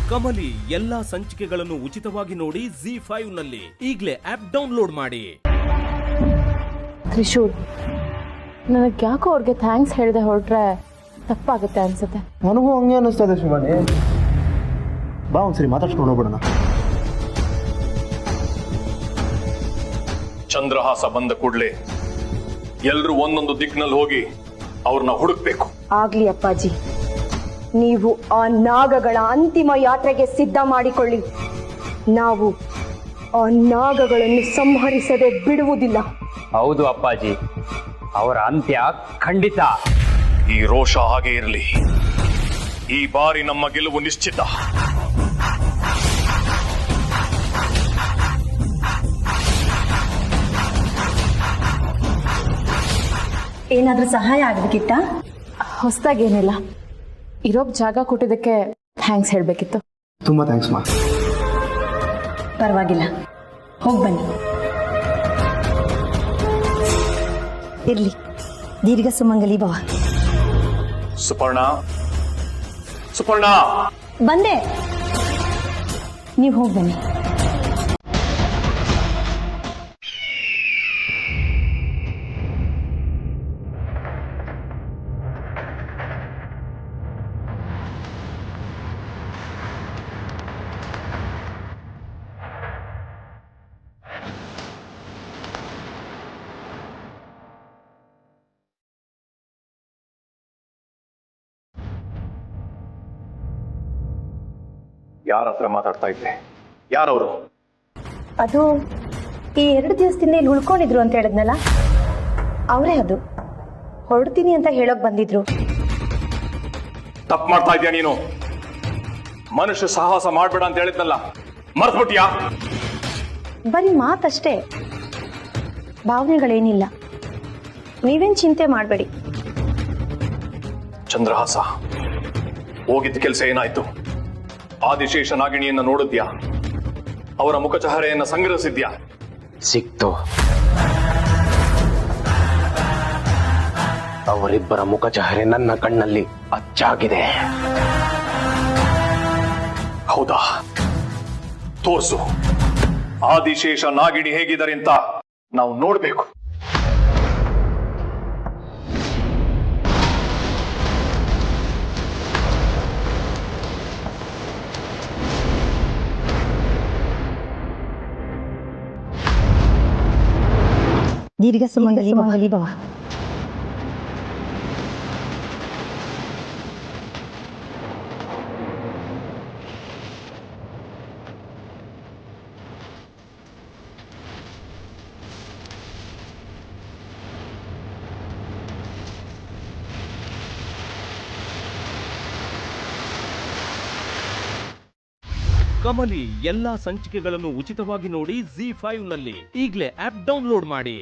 ಕಮಲಿ ಎಲ್ಲಾ ಸಂಚಿಕೆಗಳನ್ನು ಉಚಿತವಾಗಿ ನೋಡಿ ZEE5 ನಲ್ಲಿ ಈಗಲೇ ಆಪ್ ಡೌನ್ಲೋಡ್ ಮಾಡಿ. ತ್ರಿಶೂಲ್, ನನಗೆ ಯಾಕೋ ಅವ್ರಿಗೆ ಥ್ಯಾಂಕ್ಸ್ ಹೇಳದೆ ಹೊರಟ್ರೆ ತಪ್ಪಾಗುತ್ತೆ ಅನ್ಸುತ್ತೆ. ನನಗೂ ಹಂಗೆ ಅನ್ನಿಸ್ತದೆ ಶಿವಾನಿ. ಬಾ ಒಂದ್ಸರಿ ಮಾತಾಡ್ಸ್ಕೊಂಡು ಹೋಗ್ಬಿಡೋಣ. ಚಂದ್ರಹಾಸ ಬಂದ ಕೂಡಲೇ ಎಲ್ರೂ ಒಂದೊಂದು ದಿಕ್ಕಿನಲ್ಲಿ ಹೋಗಿ ಅವ್ರನ್ನ ಹುಡುಕ್ಬೇಕು. ಆಗ್ಲಿ ಅಪ್ಪಾಜಿ, ನೀವು ಆ ನಾಗಗಳ ಅಂತಿಮ ಯಾತ್ರೆಗೆ ಸಿದ್ಧ ಮಾಡಿಕೊಳ್ಳಿ. ನಾವು ಆ ನಾಗಗಳನ್ನು ಸಂಹರಿಸದೆ ಬಿಡುವುದಿಲ್ಲ. ಹೌದು ಅಪ್ಪಾಜಿ, ಅವರ ಅಂತ್ಯ ಖಂಡಿತ. ಈ ರೋಷ ಹಾಗೆ ಇರಲಿ. ಈ ಬಾರಿ ನಮ್ಮ ಗೆಲುವು ನಿಶ್ಚಿತ. ಏನಾದ್ರೂ ಸಹಾಯ ಆಗ್ಬೇಕಿತ್ತ? ಹೊಸದಾಗೇನಿಲ್ಲ, ಇರೋಕ್ ಜಾಗ ಕೊಟ್ಟಿದ್ದಕ್ಕೆ ಥ್ಯಾಂಕ್ಸ್ ಹೇಳಬೇಕಿತ್ತು. ತುಂಬಾ ಥ್ಯಾಂಕ್ಸ್ ಮಾ. ಪರವಾಗಿಲ್ಲ, ಹೋಗಿ ಬನ್ನಿ. ಇರ್ಲಿ, ದೀರ್ಘ ಸುಮಂಗಲಿ ಭವ. ಸುಪರ್ಣ, ಸುಪರ್ಣ, ಬಂದೆ. ನೀವು ಹೋಗಿ ಬನ್ನಿ. ಯಾರ ಹತ್ರ ಮಾತಾಡ್ತಾ ಇದ್ದೆ? ಯಾರವರು? ಅದು ಈ 2 ದಿವಸದಿಂದ ಇಲ್ಲಿ ಉಳ್ಕೊಂಡಿದ್ರು ಅಂತ ಹೇಳಿದ್ನಲ್ಲ, ಅವರೇ. ಅದು ಹೊರಡ್ತೀನಿ ಅಂತ ಹೇಳೋಕ್ ಬಂದಿದ್ರು. ತಪ್ಪು ಮಾಡ್ತಾ ಇದ್ಯಾ ನೀನು? ಮನುಷ್ಯ ಸಾಹಸ ಮಾಡ್ಬೇಡ ಅಂತ ಹೇಳಿದ್ನಲ್ಲ, ಮರ್ತ್ಬಿಟ್ಯಾ? ಬರೀ ಮಾತಷ್ಟೇ, ಭಾವನೆಗಳೇನಿಲ್ಲ. ನೀವೇನ್ ಚಿಂತೆ ಮಾಡಬೇಡಿ. ಚಂದ್ರಹಾಸ ಹೋಗಿದ್ದ ಕೆಲಸ ಏನಾಯ್ತು? ಆದಿಶೇಷ ನಾಗಿಣಿಯನ್ನ ನೋಡಿದ್ಯಾ? ಅವರ ಮುಖಚಹರೆಯನ್ನ ಸಂಗ್ರಹಿಸಿದ್ಯಾ? ಸಿಕ್ತು. ಅವರಿಬ್ಬರ ಮುಖಚಹರೆ ನನ್ನ ಕಣ್ಣಲ್ಲಿ ಅಚ್ಚಾಗಿದೆ. ಹೌದಾ? ತೋರ್ಸು. ಆದಿಶೇಷ ನಾಗಿಣಿ ಹೇಗಿದ್ದಾರೆ ಅಂತ ನಾವು ನೋಡ್ಬೇಕು. ದೀರ್ಘ ಸುಮಂಗಲಿ ಭವ. ಕಮಲಿ ಎಲ್ಲಾ ಸಂಚಿಕೆಗಳನ್ನು ಉಚಿತವಾಗಿ ನೋಡಿ ZEE5 ನಲ್ಲಿ ಈಗಲೇ ಆಪ್ ಡೌನ್ಲೋಡ್ ಮಾಡಿ.